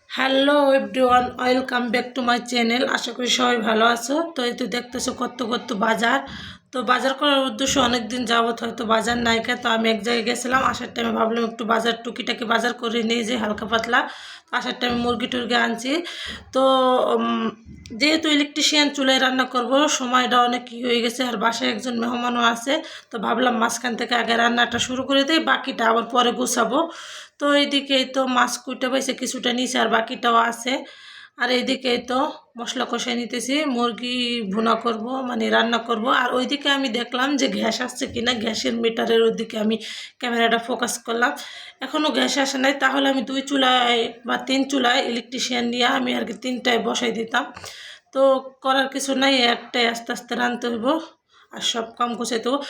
Hello everyone, welcome back to my channel. আশা করি সবাই ভালো আছো। তো এই তো দেখতেছো কত কত বাজার। তো বাজার করার উদ্দেশ্য অনেক দিন যাবত হয়তো বাজার নাইকা, তো আমি এক জায়গায় গেছিলাম। আসার টাইমে ভাবলাম একটু বাজার টুকিটাকি বাজার করে নিয়ে যে হালকা পাতলা। তো আসার টাইমে মুরগি টুরগি আনছি। তো যেহেতু ইলেকট্রিশিয়ান চুলায় রান্না করব, সময়টা অনেক হয়ে গেছে আর বাসায় একজন মেহমানও আছে। তো ভাবলাম মাঝখান থেকে আগে রান্নাটা শুরু করে দিই, বাকিটা আবার পরে গুছাবো। তো এইদিকে তো মাছ কুইটা পাইছে, কিছুটা নিচে আর বাকিটাও আছে। আর এইদিকে তো মশলা কষাই নিতেছি, মুরগি ভুনা করব, মানে রান্না করব। আর ওইদিকে আমি দেখলাম যে গ্যাস আসছে কিনা, গ্যাসের মিটারের ওইদিকে আমি ক্যামেরাটা ফোকাস করলাম। এখনও গ্যাস আসে নাই, তাহলে আমি 2 চুলায় বা 3 চুলায় ইলেকট্রিশিয়ান নিয়ে আমি আর কি 3টায় বসাই দিতাম। তো করার কিছু নাই, একটাই আস্তে আস্তে রাঁধতে হইব আর সব কাম গোছাইতে হইব।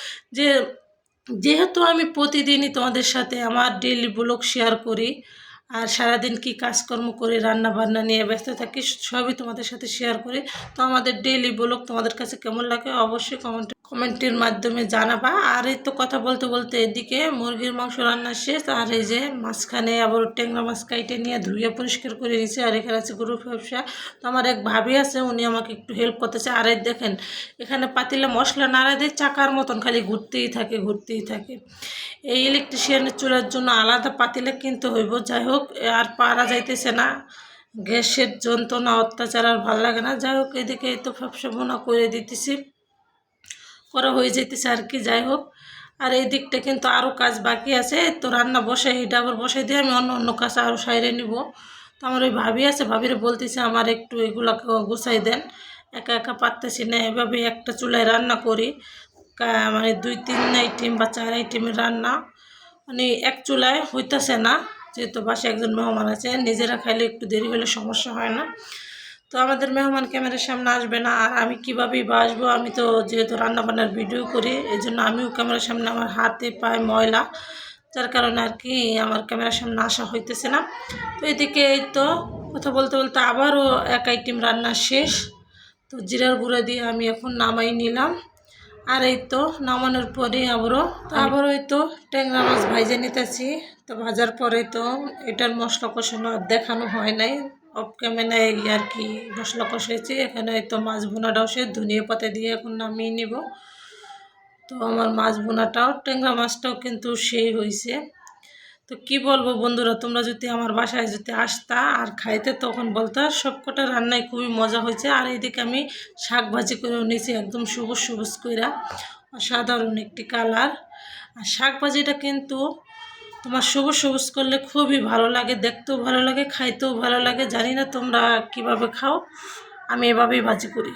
যেহেতু আমি প্রতিদিনই তোমাদের সাথে আমার ডেইলি ব্লগ শেয়ার করি আর সারাদিন কি কাজকর্ম করি, রান্না বান্না নিয়ে ব্যস্ত থাকি, সবই তোমাদের সাথে শেয়ার করি। তো আমাদের ডেইলি ব্লগ তোমাদের কাছে কেমন লাগে অবশ্যই কমেন্টের মাধ্যমে জানাবা। আর এই তো কথা বলতে বলতে এদিকে মুরগির মাংস রান্না শেষ। আর এই যে মাঝখানে আবার ট্যাংরা মাছ কাইটে নিয়ে ধুয়ে পরিষ্কার করে নিয়েছে। আর এখানে আছে গরুর ব্যবসা। তো আমার এক ভাবি আছে, উনি আমাকে একটু হেল্প করতেছে। আর এই দেখেন এখানে পাতিলে মশলা নাড়া দিয়ে চাকার মতন খালি ঘুরতেই থাকে। এই ইলেকট্রিশিয়ানের চুলার জন্য আলাদা পাতিলে কিনতে হইব। যাই হোক, আর পারা যাইতেছে না, গ্যাসের যন্ত্রণা অত্যাচার আর ভালো লাগে না। যাই হোক, এদিকে এই তো ব্যবসা বোনা করে দিতেছি, করা হয়ে যেতেছে আর কি। যাই হোক, আর এই দিকটা কিন্তু আরও কাজ বাকি আছে। তো রান্না বসাই, এটা আবার বসাই দিয়ে আমি অন্য কাজ আরও সাইরে নিব। তো আমার ওই ভাবি আছে, ভাবিরে বলতেছে আমার একটু এগুলোকে গুছাই দেন, একা একা পারতেছি না। এভাবে একটা চুলায় রান্না করি, মানে 2-3 আইটেম বা 4 আইটেমের রান্না, মানে এক চুলায় হইতেছে না। যেহেতু বাসায় একজন মেহমান আছে, নিজেরা খাইলে একটু দেরি হলে সমস্যা হয় না। তো আমাদের মেহমান ক্যামেরার সামনে আসবে না, আর আমি কীভাবেই বা আসবো? আমি তো যেহেতু রান্নাবান্নার ভিডিও করি, এই জন্য আমিও ক্যামেরার সামনে, আমার হাতে পায়ে ময়লা, যার কারণে আর কি আমার ক্যামেরার সামনে আসা হইতেছে না। তো এদিকে এই তো কথা বলতে বলতে আবারও এক আইটেম রান্না শেষ। তো জিরার গুঁড়া দিয়ে আমি এখন নামাই নিলাম। আর এই তো নামানোর পরে আবারও এই তো ট্যাংরা মাছ ভাইজে নিতেছি। তো ভাজার পরে তো এটার মশলা কষানো আর দেখানো হয় নাই, অফ ক্যামেরায় আর কি মশলা কষাইছি। এখানে এই তো মাছ ভুনাটাও সে ধনিয়া পাতা দিয়ে এখন নামিয়ে নিব। তো আমার মাছ ভুনাটাও, ট্যাংরা মাছটাও কিন্তু সেই হয়েছে। তো কি বলবো বন্ধুরা, তোমরা যদি আমার বাসায় যদি আসতা আর খাইতে, তখন বলতো সবকটা রান্নায় খুবই মজা হয়েছে। আর এইদিকে আমি শাক ভাজি করেও নিয়েছি, একদম সবুজ সবুজ কইরা, অসাধারণ একটি কালার। আর শাক ভাজিটা কিন্তু তোমার সবুজ সবুজ করলে খুবই ভালো লাগে, দেখতেও ভালো লাগে, খাইতেও ভালো লাগে। জানি না তোমরা কিভাবে খাও, আমি এভাবেই ভাজি করি।